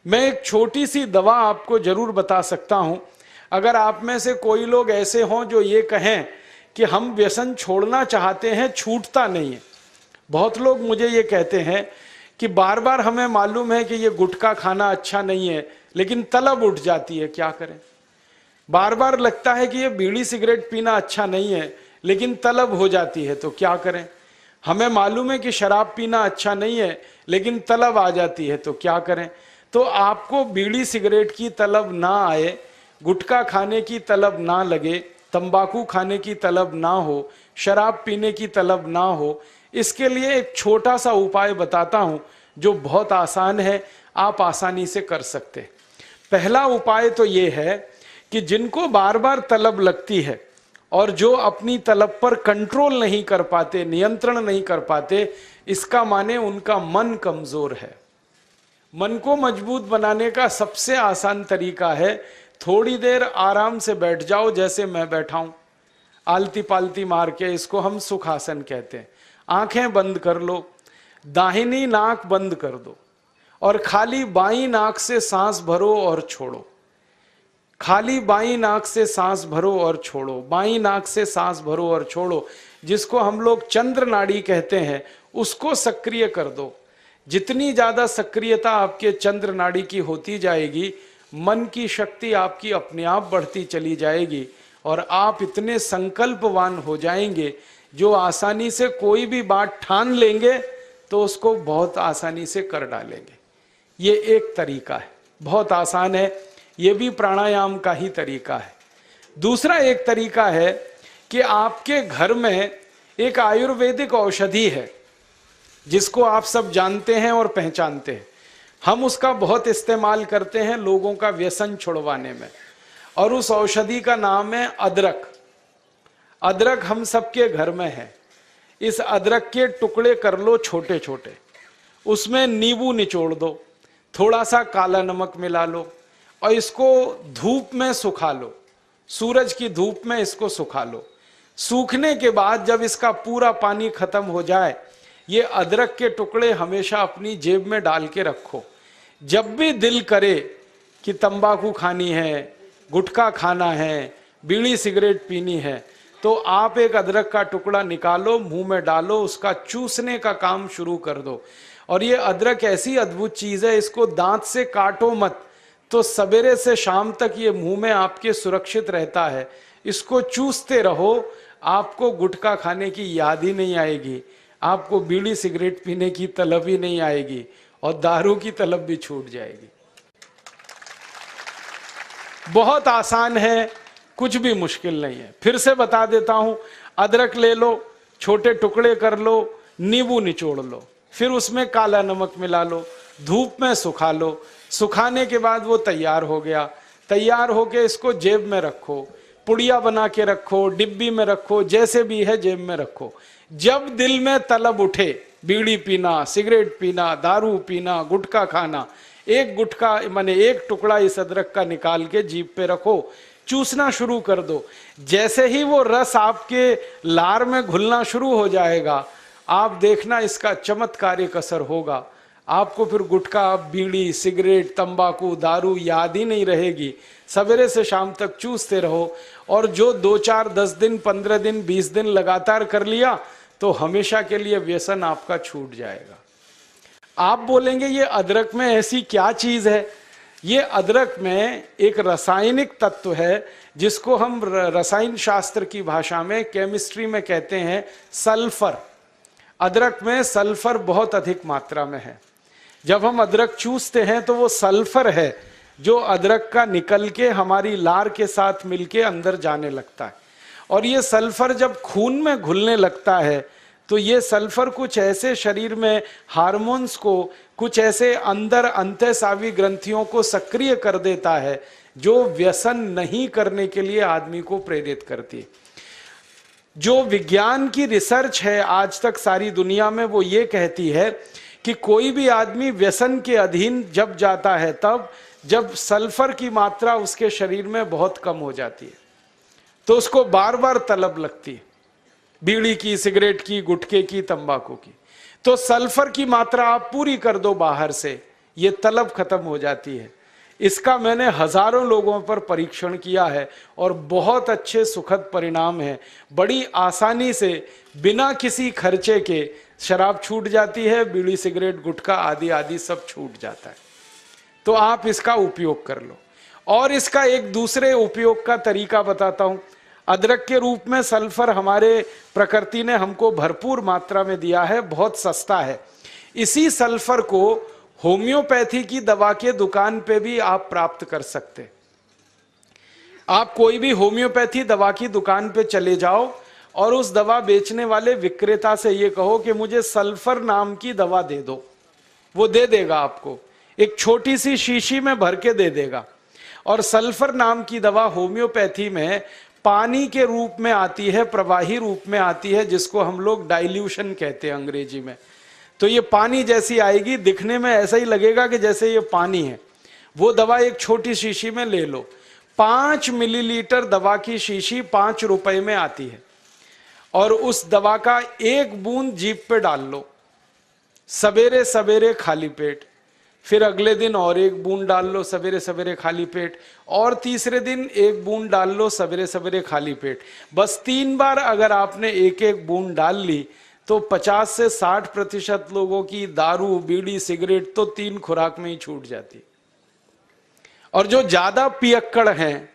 मैं एक छोटी सी दवा आपको जरूर बता सकता हूं। अगर आप में से कोई लोग ऐसे हों जो ये कहें कि हम व्यसन छोड़ना चाहते हैं, छूटता नहीं है। बहुत लोग मुझे ये कहते हैं कि बार बार हमें मालूम है कि ये गुटखा खाना अच्छा नहीं है, लेकिन तलब उठ जाती है, क्या करें। बार बार लगता है कि ये बीड़ी सिगरेट पीना अच्छा नहीं है, लेकिन तलब हो जाती है, तो क्या करें। हमें मालूम है कि शराब पीना अच्छा नहीं है, लेकिन तलब आ जाती है, तो क्या करें। तो आपको बीड़ी सिगरेट की तलब ना आए, गुटखा खाने की तलब ना लगे, तंबाकू खाने की तलब ना हो, शराब पीने की तलब ना हो, इसके लिए एक छोटा सा उपाय बताता हूं जो बहुत आसान है, आप आसानी से कर सकते हैं। पहला उपाय तो ये है कि जिनको बार बार तलब लगती है और जो अपनी तलब पर कंट्रोल नहीं कर पाते, नियंत्रण नहीं कर पाते, इसका माने उनका मन कमजोर है। मन को मजबूत बनाने का सबसे आसान तरीका है, थोड़ी देर आराम से बैठ जाओ, जैसे मैं बैठा हूं, आलती पालती मार के, इसको हम सुखासन कहते हैं। आंखें बंद कर लो, दाहिनी नाक बंद कर दो और खाली बाईं नाक से सांस भरो और छोड़ो। खाली बाईं नाक से सांस भरो और छोड़ो, बाईं नाक से सांस भरो और छोड़ो। जिसको हम लोग चंद्र नाड़ी कहते हैं, उसको सक्रिय कर दो। जितनी ज्यादा सक्रियता आपके चंद्र नाड़ी की होती जाएगी, मन की शक्ति आपकी अपने आप बढ़ती चली जाएगी और आप इतने संकल्पवान हो जाएंगे जो आसानी से कोई भी बात ठान लेंगे तो उसको बहुत आसानी से कर डालेंगे। ये एक तरीका है, बहुत आसान है, ये भी प्राणायाम का ही तरीका है। दूसरा एक तरीका है कि आपके घर में एक आयुर्वेदिक औषधि है जिसको आप सब जानते हैं और पहचानते हैं। हम उसका बहुत इस्तेमाल करते हैं लोगों का व्यसन छुड़वाने में, और उस औषधि का नाम है अदरक। अदरक हम सबके घर में है। इस अदरक के टुकड़े कर लो छोटे छोटे, उसमें नींबू निचोड़ दो, थोड़ा सा काला नमक मिला लो और इसको धूप में सुखा लो, सूरज की धूप में इसको सुखा लो। सूखने के बाद जब इसका पूरा पानी खत्म हो जाए, ये अदरक के टुकड़े हमेशा अपनी जेब में डाल के रखो। जब भी दिल करे कि तंबाकू खानी है, गुटखा खाना है, बीड़ी सिगरेट पीनी है, तो आप एक अदरक का टुकड़ा निकालो, मुंह में डालो, उसका चूसने का काम शुरू कर दो। और ये अदरक ऐसी अद्भुत चीज है, इसको दांत से काटो मत, तो सवेरे से शाम तक ये मुंह में आपके सुरक्षित रहता है। इसको चूसते रहो, आपको गुटखा खाने की याद ही नहीं आएगी, आपको बीड़ी सिगरेट पीने की तलब ही नहीं आएगी और दारू की तलब भी छूट जाएगी। बहुत आसान है, कुछ भी मुश्किल नहीं है। फिर से बता देता हूं, अदरक ले लो, छोटे टुकड़े कर लो, नींबू निचोड़ लो, फिर उसमें काला नमक मिला लो, धूप में सुखा लो। सुखाने के बाद वो तैयार हो गया। तैयार होके इसको जेब में रखो, पुड़िया बना के रखो, डिब्बी में रखो, जैसे भी है जेब में रखो। जब दिल में तलब उठे, बीड़ी पीना, सिगरेट पीना, दारू पीना, गुटखा खाना, एक गुटखा माने एक टुकड़ा इस अदरक का निकाल के जीभ पे रखो, चूसना शुरू कर दो। जैसे ही वो रस आपके लार में घुलना शुरू हो जाएगा, आप देखना इसका चमत्कारिक असर होगा। आपको फिर गुटखा, बीड़ी, सिगरेट, तंबाकू, दारू याद ही नहीं रहेगी। सवेरे से शाम तक चूसते रहो, और जो 2, 4, 10 दिन, 15 दिन, 20 दिन लगातार कर लिया तो हमेशा के लिए व्यसन आपका छूट जाएगा। आप बोलेंगे ये अदरक में ऐसी क्या चीज है? ये अदरक में एक रासायनिक तत्व है जिसको हम रसायन शास्त्र की भाषा में, केमिस्ट्री में कहते हैं सल्फर। अदरक में सल्फर बहुत अधिक मात्रा में है। जब हम अदरक चूसते हैं तो वो सल्फर है जो अदरक का निकल के हमारी लार के साथ मिलके अंदर जाने लगता है। और ये सल्फर जब खून में घुलने लगता है तो ये सल्फर कुछ ऐसे शरीर में हार्मोन्स को, कुछ ऐसे अंदर अंतःस्रावी ग्रंथियों को सक्रिय कर देता है जो व्यसन नहीं करने के लिए आदमी को प्रेरित करती है। जो विज्ञान की रिसर्च है आज तक सारी दुनिया में, वो ये कहती है कि कोई भी आदमी व्यसन के अधीन जब जाता है तब जब सल्फर की मात्रा उसके शरीर में बहुत कम हो जाती है, तो उसको बार बार तलब लगती है, बीड़ी की, सिगरेट की, गुटखे की, तंबाकू की। तो सल्फर की मात्रा आप पूरी कर दो बाहर से, ये तलब खत्म हो जाती है। इसका मैंने हजारों लोगों पर परीक्षण किया है और बहुत अच्छे सुखद परिणाम हैं। बड़ी आसानी से बिना किसी खर्चे के शराब छूट जाती है, बीड़ी सिगरेट गुटखा आदि आदि सब छूट जाता है। तो आप इसका उपयोग कर लो। और इसका एक दूसरे उपयोग का तरीका बताता हूं। अदरक के रूप में सल्फर हमारे प्रकृति ने हमको भरपूर मात्रा में दिया है, बहुत सस्ता है। इसी सल्फर को होम्योपैथी की दवा के दुकान पे भी आप प्राप्त कर सकते। आप कोई भी होम्योपैथी दवा की दुकान पे चले जाओ और उस दवा बेचने वाले विक्रेता से ये कहो कि मुझे सल्फर नाम की दवा दे दो, वो दे देगा आपको, एक छोटी सी शीशी में भर के दे देगा। और सल्फर नाम की दवा होम्योपैथी में पानी के रूप में आती है, प्रवाही रूप में आती है, जिसको हम लोग डाइल्यूशन कहते हैं अंग्रेजी में। तो ये पानी जैसी आएगी, दिखने में ऐसा ही लगेगा कि जैसे ये पानी है। वो दवा एक छोटी शीशी में ले लो। 5 मिलीलीटर दवा की शीशी 5 रुपए में आती है और उस दवा का 1 बूंद जीभ पे डाल लो सवेरे सवेरे खाली पेट, फिर अगले दिन और 1 बूंद डाल लो सवेरे सवेरे खाली पेट, और तीसरे दिन 1 बूंद डाल लो सवेरे सवेरे खाली पेट। बस 3 बार अगर आपने 1-1 बूंद डाल ली तो 50 से 60% लोगों की दारू बीड़ी सिगरेट तो 3 खुराक में ही छूट जाती। और जो ज्यादा पियक्कड़ हैं,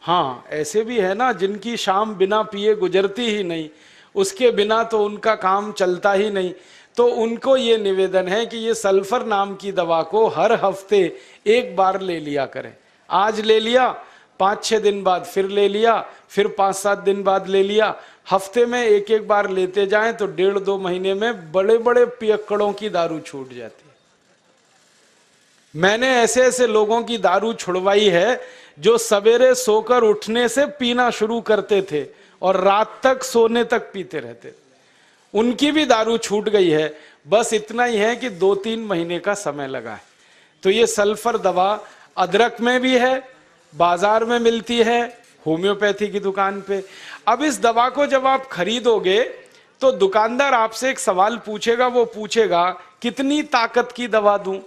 हाँ ऐसे भी है ना जिनकी शाम बिना पिए गुजरती ही नहीं, उसके बिना तो उनका काम चलता ही नहीं, तो उनको ये निवेदन है कि ये सल्फर नाम की दवा को हर हफ्ते 1 बार ले लिया करें। आज ले लिया, 5-6 दिन बाद फिर ले लिया, फिर 5-7 दिन बाद ले लिया। हफ्ते में 1-1 बार लेते जाएं तो 1.5-2 महीने में बड़े बड़े पियक्कड़ों की दारू छूट जाती है। मैंने ऐसे ऐसे लोगों की दारू छुड़वाई है जो सवेरे सोकर उठने से पीना शुरू करते थे और रात तक सोने तक पीते रहते थे, उनकी भी दारू छूट गई है। बस इतना ही है कि 2-3 महीने का समय लगा है। तो ये सल्फर दवा अदरक में भी है, बाजार में मिलती है, होम्योपैथी की दुकान पे। अब इस दवा को जब आप खरीदोगे तो दुकानदार आपसे एक सवाल पूछेगा, वो पूछेगा कितनी ताकत की दवा दूं,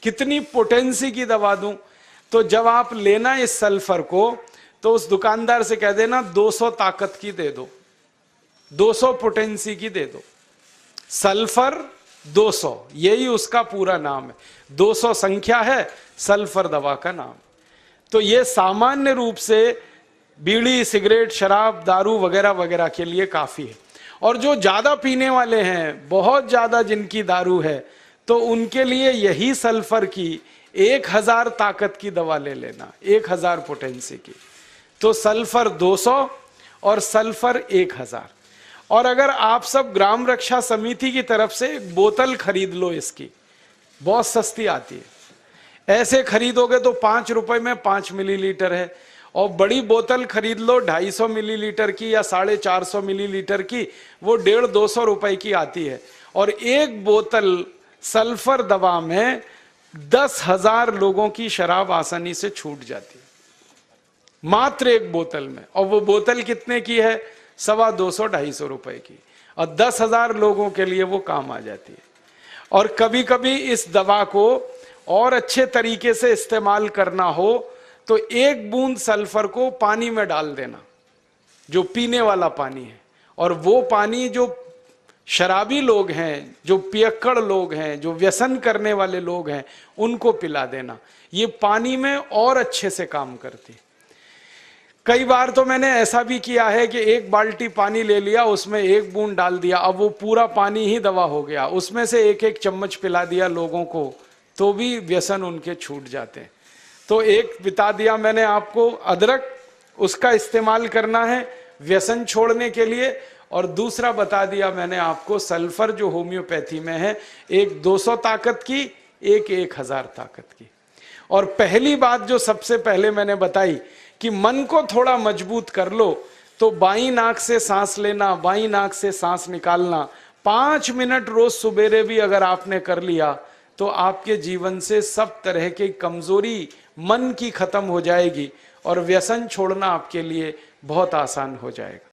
कितनी पोटेंसी की दवा दूं। तो जब आप लेना इस सल्फर को तो उस दुकानदार से कह देना 200 ताकत की दे दो, 200 पोटेंसी की दे दो। सल्फर 200 यही उसका पूरा नाम है, 200 संख्या है सल्फर दवा का नाम। तो ये सामान्य रूप से बीड़ी सिगरेट शराब दारू वगैरह वगैरह के लिए काफी है। और जो ज्यादा पीने वाले हैं, बहुत ज्यादा जिनकी दारू है, तो उनके लिए यही सल्फर की 1000 ताकत की दवा ले लेना, 1000 पोटेंसी की। तो सल्फर 200 और सल्फर 1000। और अगर आप सब ग्राम रक्षा समिति की तरफ से एक बोतल खरीद लो, इसकी बहुत सस्ती आती है। ऐसे खरीदोगे तो 5 रुपए में 5 मिलीलीटर है, और बड़ी बोतल खरीद लो 250 मिलीलीटर की या 450 मिलीलीटर की, वो 150-200 रुपए की आती है। और एक बोतल सल्फर दवा में 10,000 लोगों की शराब आसानी से छूट जाती है, मात्र एक बोतल में। और वो बोतल कितने की है? 250-250 रुपए की, और 10,000 लोगों के लिए वो काम आ जाती है। और कभी कभी इस दवा को और अच्छे तरीके से इस्तेमाल करना हो तो 1 बूंद सल्फर को पानी में डाल देना, जो पीने वाला पानी है, और वो पानी जो शराबी लोग हैं, जो पियक्कड़ लोग हैं, जो व्यसन करने वाले लोग हैं, उनको पिला देना। ये पानी में और अच्छे से काम करती है। कई बार तो मैंने ऐसा भी किया है कि 1 बाल्टी पानी ले लिया, उसमें 1 बूंद डाल दिया, अब वो पूरा पानी ही दवा हो गया, उसमें से 1-1 चम्मच पिला दिया लोगों को, तो भी व्यसन उनके छूट जाते हैं। तो एक बता दिया मैंने आपको अदरक, उसका इस्तेमाल करना है व्यसन छोड़ने के लिए, और दूसरा बता दिया मैंने आपको सल्फर जो होम्योपैथी में है, एक 200 ताकत की, एक 1000 ताकत की। और पहली बात जो सबसे पहले मैंने बताई कि मन को थोड़ा मजबूत कर लो, तो बाईं नाक से सांस लेना, बाईं नाक से सांस निकालना 5 मिनट रोज सुबेरे भी अगर आपने कर लिया तो आपके जीवन से सब तरह की कमजोरी मन की खत्म हो जाएगी और व्यसन छोड़ना आपके लिए बहुत आसान हो जाएगा।